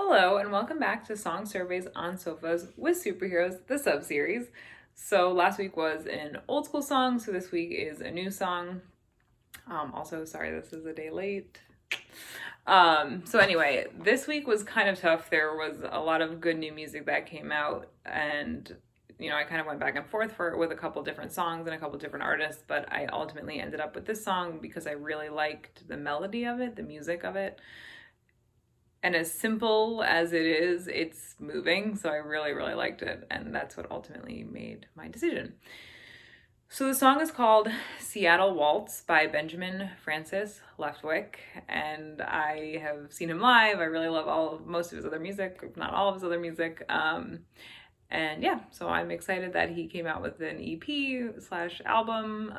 Hello, and welcome back to Song Surveys on Sofas with Superheroes, the sub-series. So last week was an old school song, so this week is a new song. Also, sorry, this is a day late. So anyway, this week was kind of tough. There was a lot of good new music that came out, and I kind of went back and forth with a couple different songs and a couple different artists, but I ultimately ended up with this song because I really liked the melody of it, the music of it. And as simple as it is, it's moving. So I really, really liked it. And that's what ultimately made my decision. So the song is called Seattle Waltz by Benjamin Francis Leftwich. And I have seen him live. I really love most of his other music, if not all of his other music. And yeah, so I'm excited that he came out with an EP/album.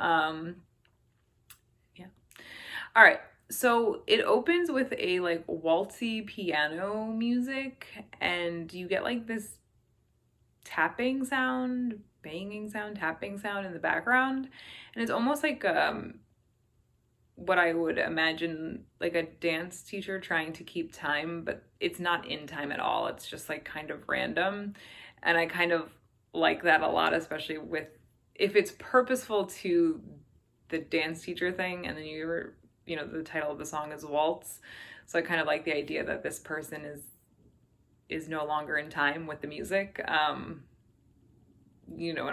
Yeah. All right. So it opens with a like waltzy piano music, and you get like this tapping sound, banging sound, tapping sound in the background. And it's almost like what I would imagine like a dance teacher trying to keep time, but it's not in time at all. It's just like kind of random. And I kind of like that a lot, especially if it's purposeful to the dance teacher thing, and then the title of the song is Waltz. So I kind of like the idea that this person is no longer in time with the music. And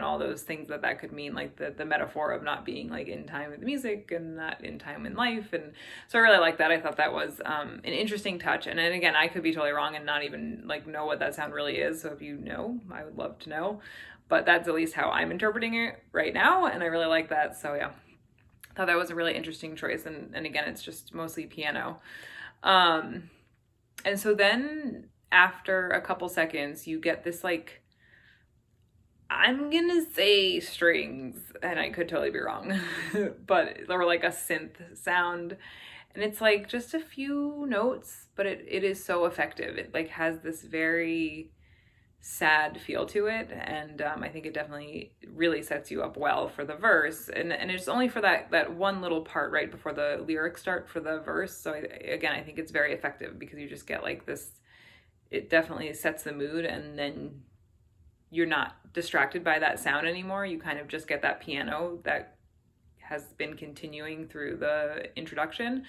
all those things that could mean, like the metaphor of not being like in time with the music and not in time in life. And so I really like that. I thought that was an interesting touch. And then again, I could be totally wrong and not even like know what that sound really is. So if you know, I would love to know. But that's at least how I'm interpreting it right now. And I really like that. So yeah. Thought that was a really interesting choice, and again, it's just mostly piano. And so then after a couple seconds, you get this like, I'm gonna say strings, and I could totally be wrong, but or like a synth sound, and it's like just a few notes, but it is so effective. It like has this very sad feel to it, and I think it definitely really sets you up well for the verse, and it's only for that one little part right before the lyrics start for the verse. So I think it's very effective because you just get like this, it definitely sets the mood, and then you're not distracted by that sound anymore. You kind of just get that piano that has been continuing through the introduction,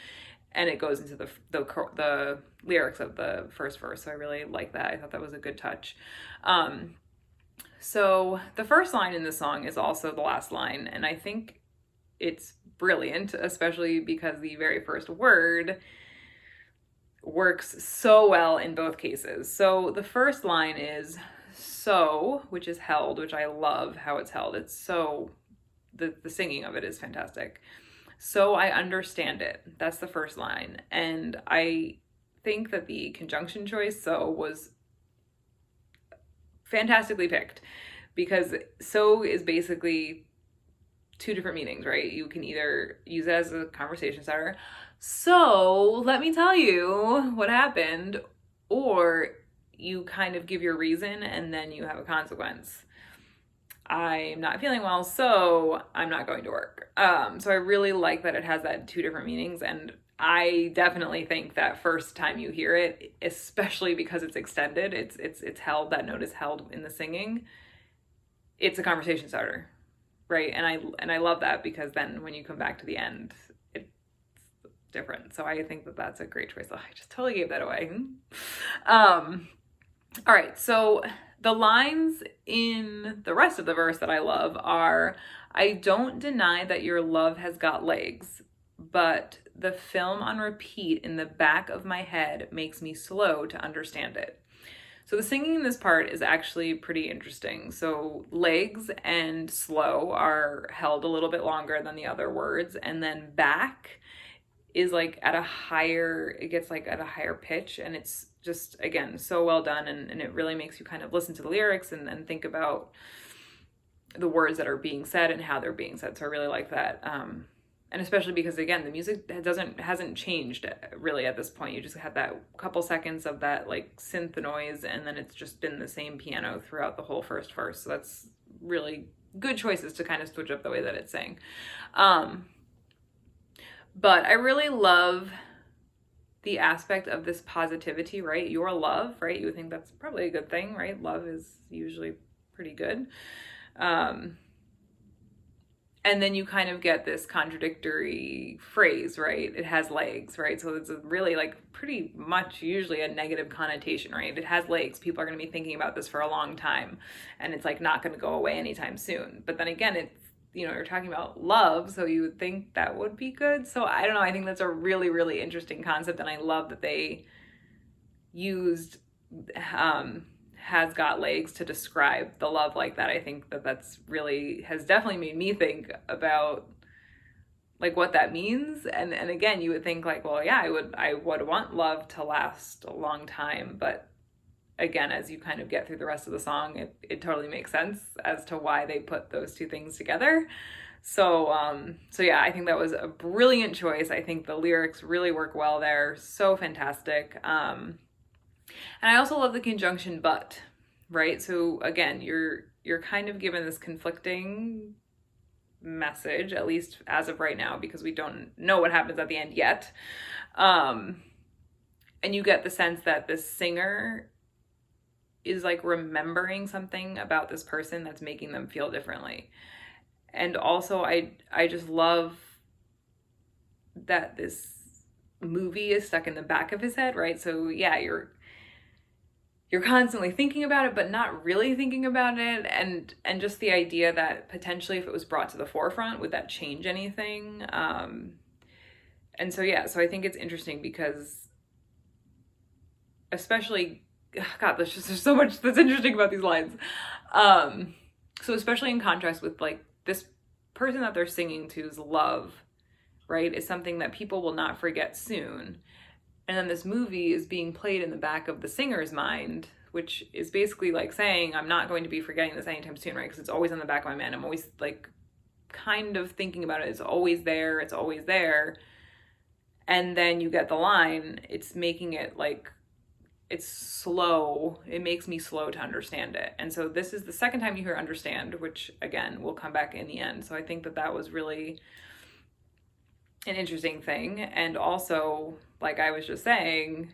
and it goes into the lyrics of the first verse. So I really like that. I thought that was a good touch. So the first line in the song is also the last line, and I think it's brilliant, especially because the very first word works so well in both cases. So the first line is so, which is held, which I love how it's held. It's so, the singing of it is fantastic. So I understand it. That's the first line. And I think that the conjunction choice, so, was fantastically picked, because so is basically two different meanings, right? You can either use it as a conversation starter, so let me tell you what happened, or you kind of give your reason and then you have a consequence. I'm not feeling well, so I'm not going to work. So I really like that it has that two different meanings, and I definitely think that first time you hear it, especially because it's extended, it's held, that note is held in the singing, it's a conversation starter, right? And I love that, because then when you come back to the end, it's different. So I think that that's a great choice. Oh, I just totally gave that away. All right, so the lines in the rest of the verse that I love are, I don't deny that your love has got legs, but the film on repeat in the back of my head makes me slow to understand it. So the singing in this part is actually pretty interesting. So legs and slow are held a little bit longer than the other words, and then back is like it gets like at a higher pitch, and it's just, again, so well done, and it really makes you kind of listen to the lyrics and think about the words that are being said and how they're being said. So I really like that. And especially because, again, the music hasn't changed really at this point. You just had that couple seconds of that like synth noise, and then it's just been the same piano throughout the whole first verse. So that's really good choices to kind of switch up the way that it's sang. But I really love the aspect of this positivity, right? Your love, right? You would think that's probably a good thing, right? Love is usually pretty good. And then you kind of get this contradictory phrase, right? It has legs, right? So it's a really like pretty much usually a negative connotation, right? It has legs. People are going to be thinking about this for a long time, and it's like not going to go away anytime soon. But then again, it's, you know, you're talking about love, so you would think that would be good. So I don't know. I think that's a really, really interesting concept, and I love that they used has got legs to describe the love like that. I think that that's really has definitely made me think about like what that means. And again, you would think like, well, yeah, I would want love to last a long time, but again, as you kind of get through the rest of the song, it totally makes sense as to why they put those two things together. So yeah, I think that was a brilliant choice. I think the lyrics really work well there. So fantastic. And I also love the conjunction but, right? So again, you're kind of given this conflicting message, at least as of right now, because we don't know what happens at the end yet. And you get the sense that this singer is like remembering something about this person that's making them feel differently. And also I just love that this movie is stuck in the back of his head, right? So yeah, you're constantly thinking about it, but not really thinking about it. And just the idea that potentially if it was brought to the forefront, would that change anything? And so, yeah, so I think it's interesting because especially, God, there's so much that's interesting about these lines. So especially in contrast with like this person that they're singing to's love, right, is something that people will not forget soon. And then this movie is being played in the back of the singer's mind, which is basically like saying, I'm not going to be forgetting this anytime soon, right? Because it's always in the back of my mind. I'm always like kind of thinking about it. It's always there. It's always there. And then you get the line, it's making it like, it's slow. It makes me slow to understand it. And so this is the second time you hear understand, which again, will come back in the end. So I think that that was really an interesting thing. And also, like I was just saying,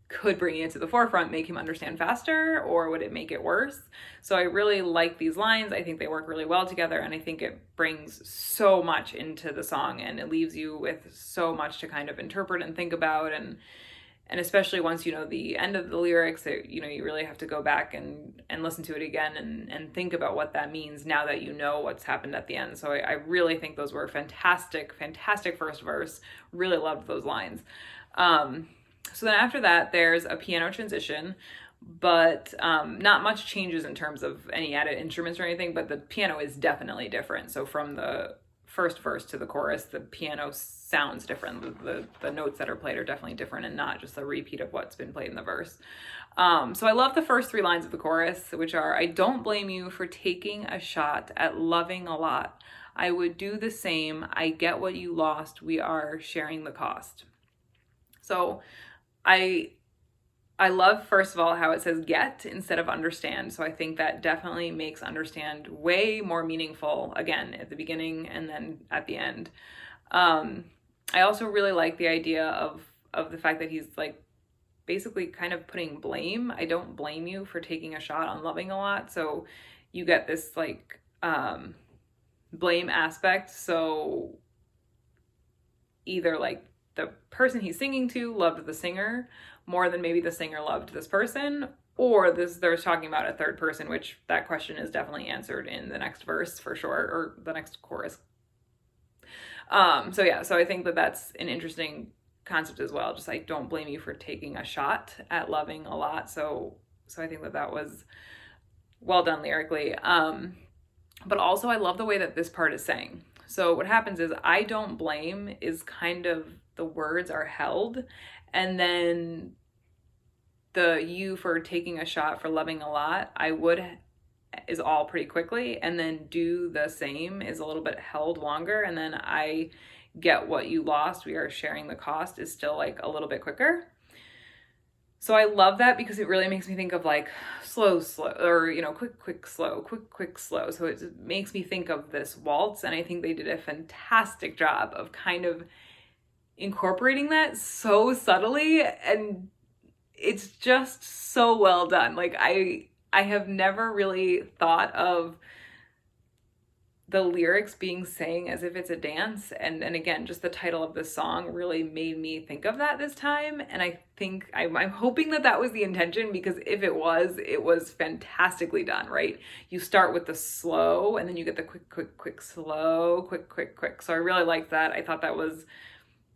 could bring it to the forefront make him understand faster, or would it make it worse? So I really like these lines. I think they work really well together, and I think it brings so much into the song, and it leaves you with so much to kind of interpret and think about. And especially once you know the end of the lyrics, you know, you really have to go back and listen to it again and think about what that means now that you know what's happened at the end. So I really think those were fantastic first verse. Really loved those lines. So then after that, there's a piano transition, but not much changes in terms of any added instruments or anything, but the piano is definitely different. So from the first verse to the chorus, the piano sounds different. The notes that are played are definitely different and not just a repeat of what's been played in the verse. So I love the first three lines of the chorus, which are, I don't blame you for taking a shot at loving a lot. I would do the same. I get what you lost. We are sharing the cost. So I love, first of all, how it says get instead of understand. So I think that definitely makes understand way more meaningful, again, at the beginning and then at the end. I also really like the idea of the fact that he's like basically kind of putting blame. I don't blame you for taking a shot on loving a lot. So you get this like blame aspect. So either like the person he's singing to loved the singer more than maybe the singer loved this person, or they're talking about a third person, which that question is definitely answered in the next verse for sure, or the next chorus. So yeah, so I think that that's an interesting concept as well. Just like, don't blame you for taking a shot at loving a lot. So I think that was well done lyrically. But also I love the way that this part is sang. So what happens is, I don't blame is kind of, the words are held, and then the you for taking a shot for loving a lot, I would is all pretty quickly, and then do the same is a little bit held longer, and then I get what you lost, we are sharing the cost is still like a little bit quicker. So I love that because it really makes me think of like slow, or, you know, quick, slow, quick, slow. So it makes me think of this waltz, and I think they did a fantastic job of kind of incorporating that so subtly, and it's just so well done. Like I have never really thought of the lyrics being sang as if it's a dance, and again, just the title of this song really made me think of that this time, and I think I'm hoping that that was the intention, because if it was fantastically done, right? You start with the slow and then you get the quick slow, quick, so I really liked that. I thought that was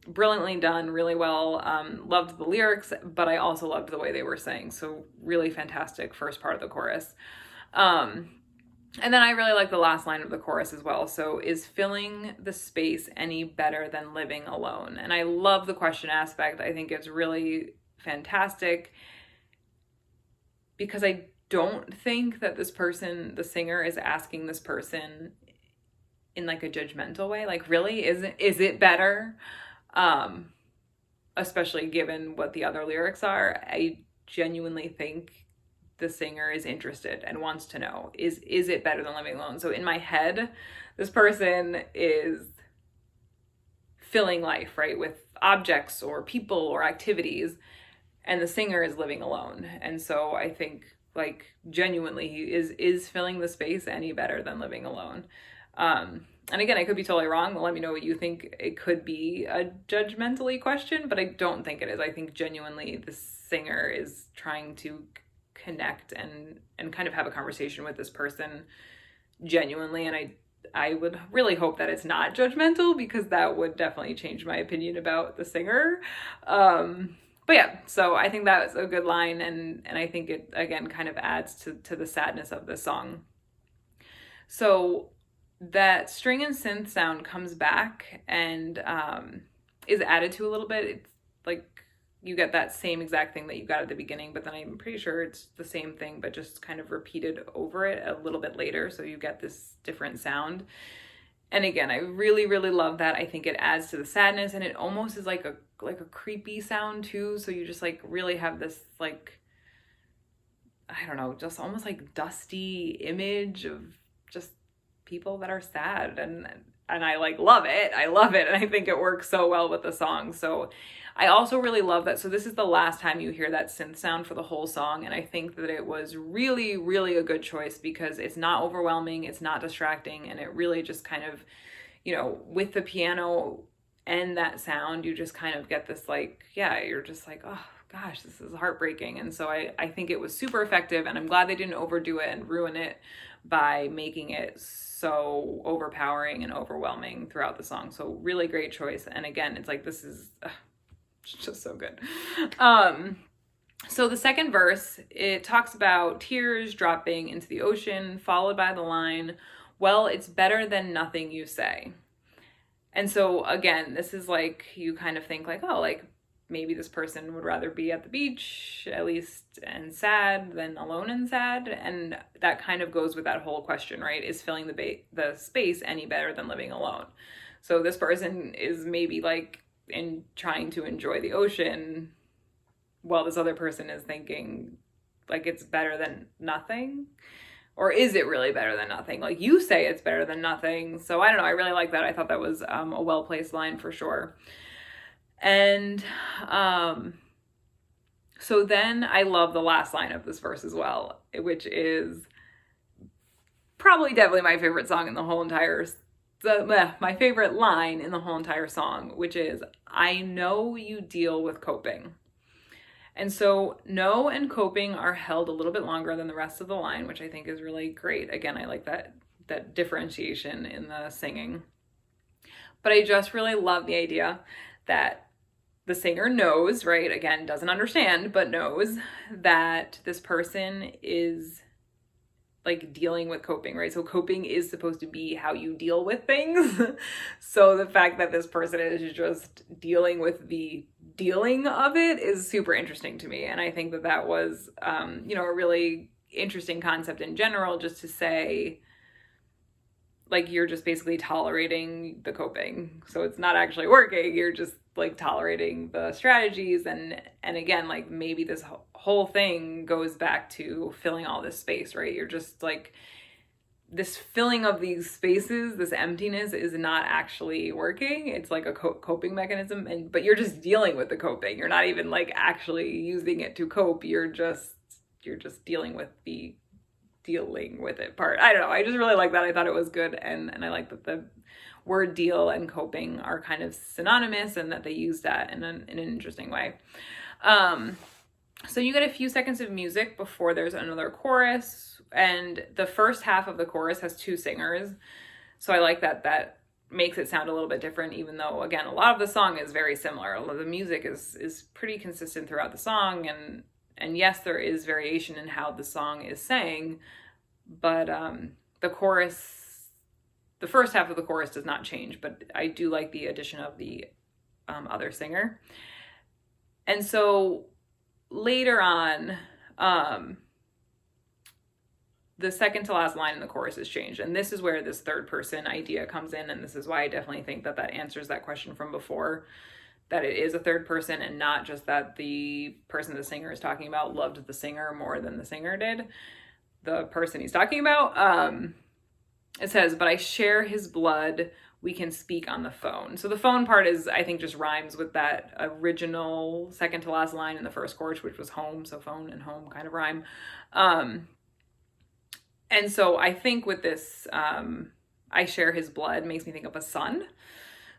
brilliantly done, really well. Loved the lyrics, but I also loved the way they were sang, so really fantastic first part of the chorus. And then I really like the last line of the chorus as well. So, is filling the space any better than living alone? And I love the question aspect. I think it's really fantastic, because I don't think that this person, the singer, is asking this person in like a judgmental way. Like, really, is it better? Especially given what the other lyrics are. I genuinely think the singer is interested and wants to know, is it better than living alone? So in my head, this person is filling life, right, with objects or people or activities, and the singer is living alone. And so I think, like, genuinely, is filling the space any better than living alone? And again, I could be totally wrong. Let me know what you think. It could be a judgmentally question, but I don't think it is. I think genuinely the singer is trying to connect and kind of have a conversation with this person genuinely, and I would really hope that it's not judgmental, because that would definitely change my opinion about the singer. But yeah, so I think that was a good line, and I think it again kind of adds to the sadness of the song. So that string and synth sound comes back and is added to a little bit. It's like you get that same exact thing that you got at the beginning, but then I'm pretty sure it's the same thing, but just kind of repeated over it a little bit later. So you get this different sound. And again, I really, really love that. I think it adds to the sadness, and it almost is like a creepy sound too. So you just like really have this, like, I don't know, just almost like dusty image of just people that are sad, and I like love it. I love it, and I think it works so well with the song. So I also really love that. So this is the last time you hear that synth sound for the whole song, and I think that it was really, really a good choice, because it's not overwhelming, it's not distracting, and it really just kind of, you know, with the piano and that sound, you just kind of get this, like, yeah, you're just like, oh gosh, this is heartbreaking. And so I think it was super effective, and I'm glad they didn't overdo it and ruin it by making it so overpowering and overwhelming throughout the song. So really great choice. And again, it's like, this is just so good. So the second verse, it talks about tears dropping into the ocean, followed by the line, well, it's better than nothing you say. And so again, this is like, you kind of think like, oh, like maybe this person would rather be at the beach, at least, and sad than alone and sad. And that kind of goes with that whole question, right? Is filling the space any better than living alone? So this person is maybe like in trying to enjoy the ocean, while this other person is thinking like it's better than nothing. Or is it really better than nothing? Like, you say it's better than nothing. So I don't know. I really like that. I thought that was a well-placed line for sure. And so then I love the last line of this verse as well, which is probably definitely my favorite song in the whole entire, my favorite line in the whole entire song, which is, I know you deal with coping. And so know and coping are held a little bit longer than the rest of the line, which I think is really great. Again, I like that differentiation in the singing. But I just really love the idea that the singer knows, right? Again, doesn't understand, but knows that this person is like dealing with coping, right? So coping is supposed to be how you deal with things. So the fact that this person is just dealing with the dealing of it is super interesting to me. And I think that was, you know, a really interesting concept in general, just to say, like, you're just basically tolerating the coping. So it's not actually working. You're just like tolerating the strategies. And again, like maybe this whole thing goes back to filling all this space, right? You're just like this filling of these spaces, this emptiness is not actually working. It's like a coping mechanism, but you're just dealing with the coping. You're not even like actually using it to cope. You're just dealing with the dealing with it part. I don't know. I just really like that. I thought it was good, and I like that the word deal and coping are kind of synonymous, and that they use that in an interesting way. So you get a few seconds of music before there's another chorus, and the first half of the chorus has two singers. So I like that makes it sound a little bit different, even though, again, a lot of the song is very similar. A lot of the music is pretty consistent throughout the song, and yes, there is variation in how the song is sang, but the chorus, the first half of the chorus does not change, but I do like the addition of the other singer. And so later on, the second to last line in the chorus is changed. And this is where this third person idea comes in. And this is why I definitely think that answers that question from before, that it is a third person and not just that the person the singer is talking about loved the singer more than the singer did, the person he's talking about. It says, but I share his blood, we can speak on the phone. So the phone part is, I think, just rhymes with that original second to last line in the first chorus, which was home. So phone and home kind of rhyme. And so I think with this, I share his blood makes me think of a son.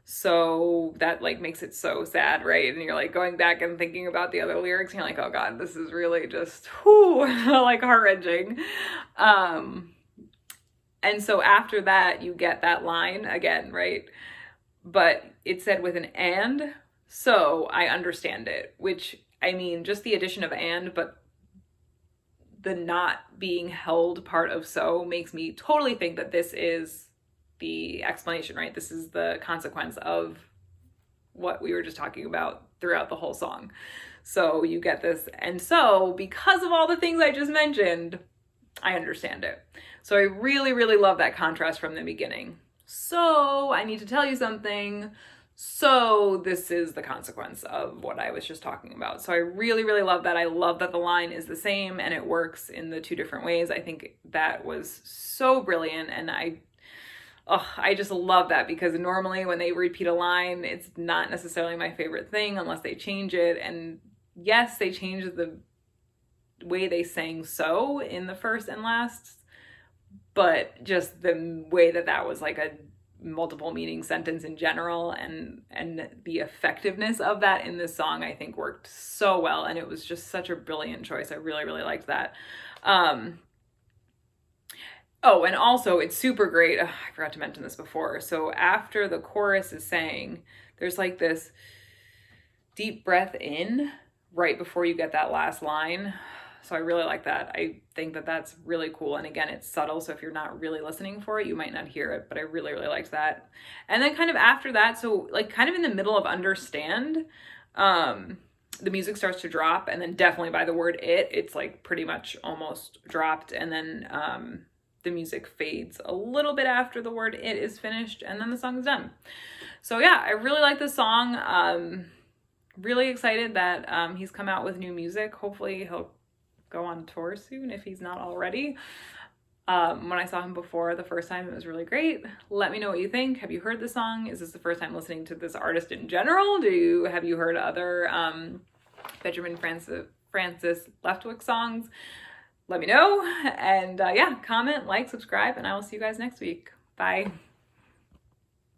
So that like makes it so sad, right? And you're like going back and thinking about the other lyrics, and you're like, oh God, this is really just like heart-wrenching. And so after that, you get that line again, right? But it's said with an and, so I understand it, which, I mean, just the addition of and, but the not being held part of so makes me totally think that this is the explanation, right? This is the consequence of what we were just talking about throughout the whole song. So you get this, and so because of all the things I just mentioned, I understand it. So I really, really love that contrast from the beginning. So I need to tell you something. So this is the consequence of what I was just talking about. So I really, really love that. I love that the line is the same and it works in the two different ways. I think that was so brilliant, and I just love that, because normally when they repeat a line, it's not necessarily my favorite thing unless they change it. And yes, they changed the way they sang so in the first and last, but just the way that was like a multiple meaning sentence in general, and the effectiveness of that in this song, I think worked so well. And it was just such a brilliant choice. I really, really liked that. Oh, and also it's super great. I forgot to mention this before. So after the chorus is sang, there's like this deep breath in right before you get that last line. So I really like that. I think that that's really cool. And again, it's subtle. So if you're not really listening for it, you might not hear it, but I really, really liked that. And then kind of after that, so like kind of in the middle of understand, the music starts to drop, and then definitely by the word it's like pretty much almost dropped. And then, the music fades a little bit after the word it is finished, and then the song is done. So yeah, I really like this song. Really excited that he's come out with new music. Hopefully he'll go on tour soon if he's not already. When I saw him before the first time, it was really great. Let me know what you think. Have you heard the song? Is this the first time listening to this artist in general? Have you heard other Benjamin Francis Leftwich songs? Let me know. And yeah, comment, like, subscribe, and I will see you guys next week. Bye.